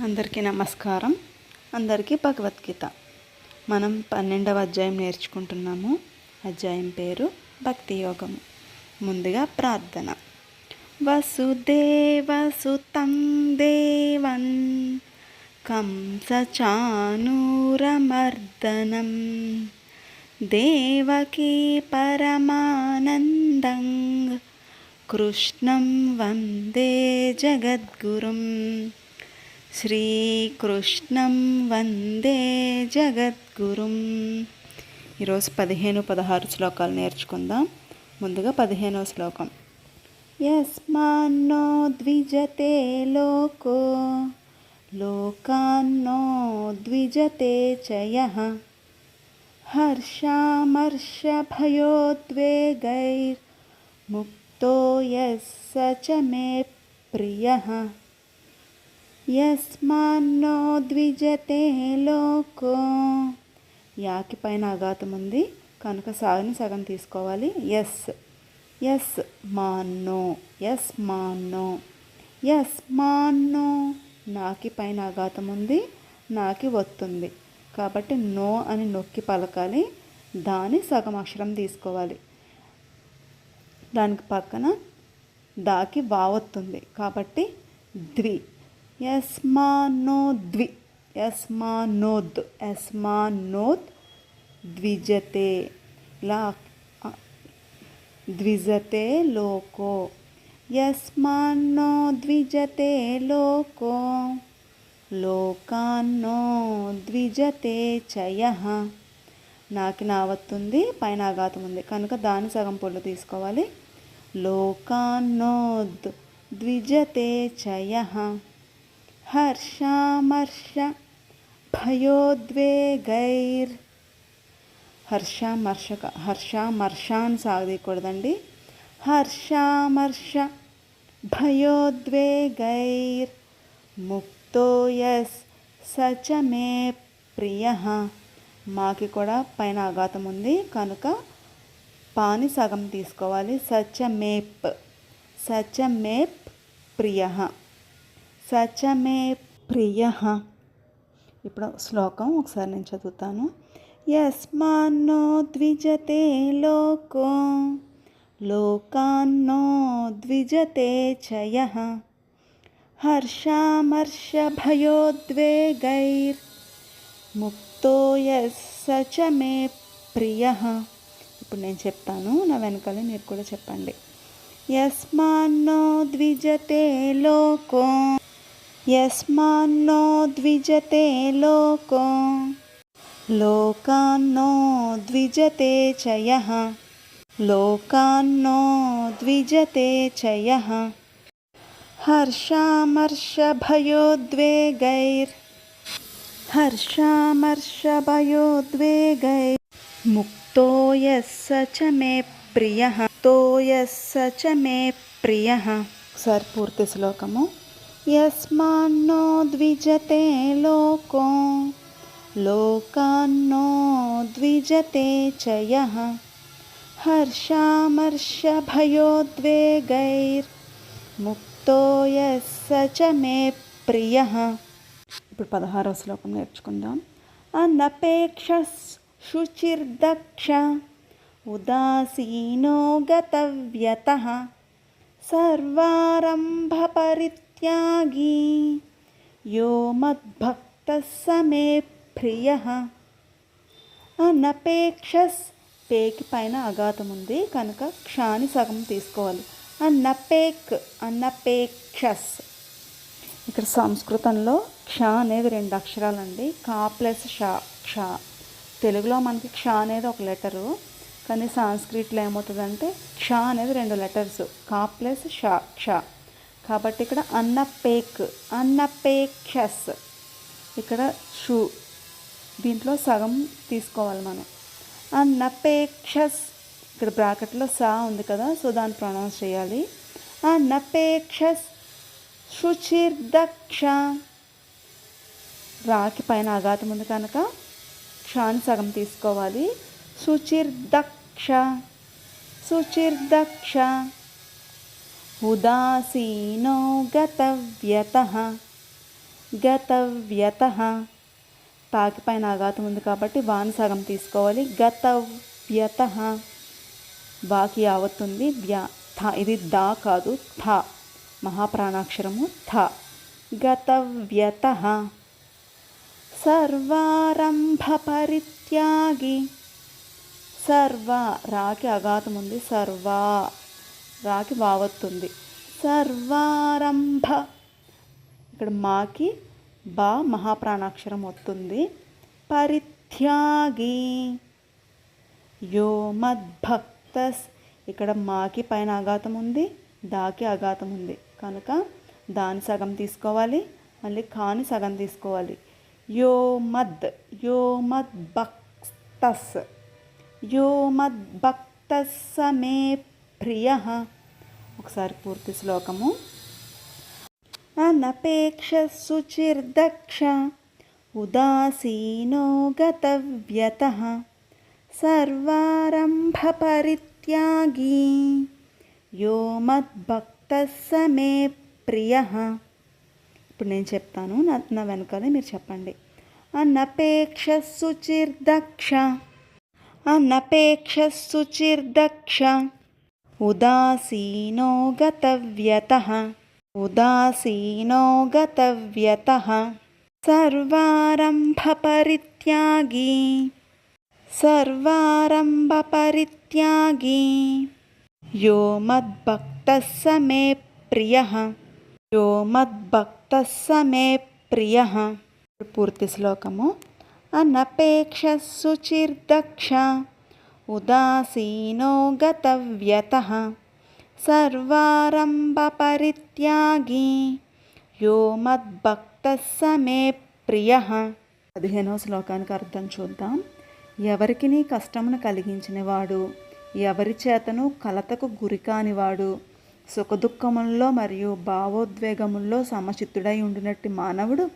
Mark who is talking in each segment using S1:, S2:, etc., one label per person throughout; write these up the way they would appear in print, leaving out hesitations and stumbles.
S1: అందరికీ నమస్కారం. అందరికీ భగవద్గీత. మనం 12వ అధ్యాయం నేర్చుకుంటున్నాము. అధ్యాయం పేరు భక్తి యోగము. ముందుగా ప్రార్థన. వసుదేవసుతం దేవం కంసచానూరమర్దనం దేవకీ పరమానందం కృష్ణం వందే జగద్గురుం. శ్రీకృష్ణం వందే జగద్గురుం. ఈరోజు 15-16 శ్లోకాలు నేర్చుకుందాం. ముందుగా 15వ శ్లోకం. యస్మాన్నో ద్విజతే లోకో లోకాన్నో ద్విజతే చ యః హర్షామర్షభయోద్వేగైర్ముక్తో యస్స చ మే ప్రియః. యస్మాన్నో ద్విజతే లోకో, యాకి పైన ఆఘాతం ఉంది కనుక సాగుని సగం తీసుకోవాలి. యస్ మాన్నో, యస్మాన్నో, నాకి పైన ఆఘాతం ఉంది, నాకి వస్తుంది కాబట్టి నో అని నొక్కి పలకాలి. దాని సగం అక్షరం తీసుకోవాలి. దానికి పక్కన దాకి వావొత్తుంది కాబట్టి ద్వి. యస్మానోద్ ద్విజతే, ఇలా ద్విజతే లోకో. యస్మాన్నో ద్విజతే లోకో లోకాన్నో ద్విజతే చ యః. నాకి నావత్తుంది, పైన ఆఘాతం ఉంది కనుక దాని సగం పొల్లు తీసుకోవాలి. లోకాన్నో ద్విజతే చ యః హర్షామర్షభయోద్వేగైర్. హర్షామర్షాన్ని సాగదీయకూడదండి. హర్షామర్షభయోద్వేగైర్ ముక్తో యస్స చ మే ప్రియః. మాకి కూడా పైన ఆఘాతం ఉంది కనుక పాని సగం తీసుకోవాలి. సచ మేప్ ప్రియః. సచ మే ప్రియః. ఇప్పుడు శ్లోకం ఒకసారి నేను చదువుతాను. యస్మాన్నో ద్విజతే లోకో లోకాన్నో ద్విజతే చ యః హర్షామర్షభయోద్వేగైర్ ముక్తో యస్స చ మే ప్రియః. ఇప్పుడు నేను చెప్తాను, నా వెనకాల మీరు కూడా చెప్పండి. యస్మాన్నో ద్విజతే లోకో యస్మాన్నో ద్విజతే లోకో లోకాన్నో ద్విజతే చ యః లోకాన్నో ద్విజతే చ యః హర్షామర్షభయోద్వేగైర్ ముక్తో యస్స చ మే ప్రియః. ఒకసారి పూర్తి శ్లోకము. యస్మాన్నో ద్విజతే లోకో లోకాన్నో ద్విజతే చ యః హర్షామర్షభయోద్వేగైర్ ముక్తో యస్స చ మే ప్రియః. ఇప్పుడు 16వ శ్లోకం నేర్చుకుందాం. అనపేక్ష శుచిర్దక్ష ఉదాసీనో గతవ్యతః సర్వారంభ పరిత్యాగి యో మద్భక్తః స మే ప్రియః. అనపేక్షస్, పేకి పైన ఆఘాతం ఉంది కనుక క్షాని సగం తీసుకోవాలి. అనపేక్షస్. ఇక్కడ సంస్కృతంలో క్ష అనేది 2 అక్షరాలండి. కా ప్లస్ ష, క్ష. తెలుగులో మనకి క్ష అనేది ఒక లెటరు, కానీ సాంస్క్రిట్లో ఏమవుతుందంటే క్ష అనేది 2 లెటర్స్, కా ప్లస్ ష, క్ష. కాబట్టి ఇక్కడ అనపేక్షస్. ఇక్కడ షు, దీంట్లో సగం తీసుకోవాలి మనం. అనపేక్షస్, ఇక్కడ బ్రాకెట్లో సా ఉంది కదా, సో దాన్ని ప్రొనౌన్స్ చేయాలి. అనపేక్షస్ శుచిర్దక్ష. రాకి పైన ఆఘాతం ఉంది కనుక క్షాని సగం తీసుకోవాలి. శుచిర్దక్ష ఉదాసీనో గతవ్యతః గతవ్యతః. తాకి పైన ఆఘాతం ఉంది కాబట్టి వాని సగం తీసుకోవాలి. గతవ్యతః. వాకి యావత్తుంది. ఇది దా కాదు, థ. మహాప్రాణాక్షరము థ. గతవ్యతః. సర్వారంభ పరిత్యాగి. సర్వ రాకి అఘాతం ఉంది. సర్వా రాకి వావత్తుంది. సర్వారంభ. ఇక్కడ మాకి బా మహాప్రాణాక్షరం వస్తుంది. పరిత్యాగి. యో మద్భక్తస్. ఇక్కడ మాకి పైన ఆఘాతం ఉంది, దాకి ఆఘాతం ఉంది కనుక దాని సగం తీసుకోవాలి, మళ్ళీ కాని సగం తీసుకోవాలి. యో మద్భక్తస్. యో మద్భక్తస్ మే ప్రియః. ఒకసారి పూర్తి శ్లోకము. అనపేక్ష శుచిర్దక్ష ఉదాసీనో గతవ్యతః సర్వారంభ పరిత్యాగి యో మద్భక్తః మే ప్రియః. ఇప్పుడు నేను చెప్తాను, నా వెనకాలే మీరు చెప్పండి. అనపేక్ష శుచిర్దక్ష. అనపేక్ష శుచిర్దక్ష ఉదాసీనో గతవ్యతః. ఉదాసీనో గతవ్యతః సర్వారంభ పరిత్యాగి. సర్వారంభ పరిత్యాగి యో మద్భక్తః మే ప్రియః. యో మద్భక్తః మే ప్రియః. పూర్తి శ్లోకము. అనపేక్ష శుచిర్దక్ష ఉదాసీనో గతవ్యతః సర్వారంభ పరిత్యాగి యో మద్భక్తః మే ప్రియః. 15వ శ్లోకానికి అర్థం చూద్దాం. ఎవరికి నీ కష్టమును కలిగించినవాడు, ఎవరి చేతను కలతకు గురికానివాడు, సుఖదుఖముల్లో మరియు భావోద్వేగముల్లో సమచిత్తుడై ఉండినట్టు మానవుడు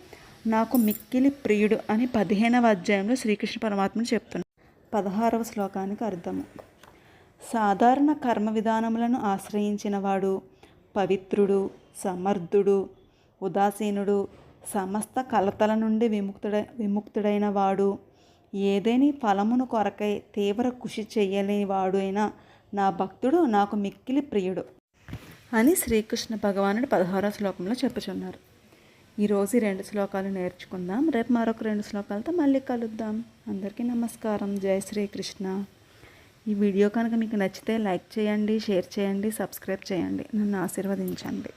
S1: నాకు మిక్కిలి ప్రియుడు అని 15వ అధ్యాయంలో శ్రీకృష్ణ పరమాత్మను చెప్తున్నాడు. 16వ శ్లోకానికి అర్థము. సాధారణ కర్మ విధానములను ఆశ్రయించినవాడు పవిత్రుడు, సమర్థుడు, ఉదాసీనుడు, సమస్త కలతల నుండి విముక్తుడైన వాడు, ఏదేని ఫలమును కొరకై తీవ్ర కృషి చెయ్యలేనివాడు అయిన నా భక్తుడు నాకు మిక్కిలి ప్రియుడు అని శ్రీకృష్ణ భగవానుడు 16వ శ్లోకంలో చెప్పుచున్నారు. ఈరోజు 2 శ్లోకాలు నేర్చుకుందాం. రేపు మరొక 2 శ్లోకాలతో మళ్ళీ కలుద్దాం. అందరికీ నమస్కారం. జై శ్రీకృష్ణ. ఈ వీడియో కనుక మీకు నచ్చితే లైక్ చేయండి, షేర్ చేయండి, సబ్స్క్రైబ్ చేయండి. నన్ను ఆశీర్వదించండి.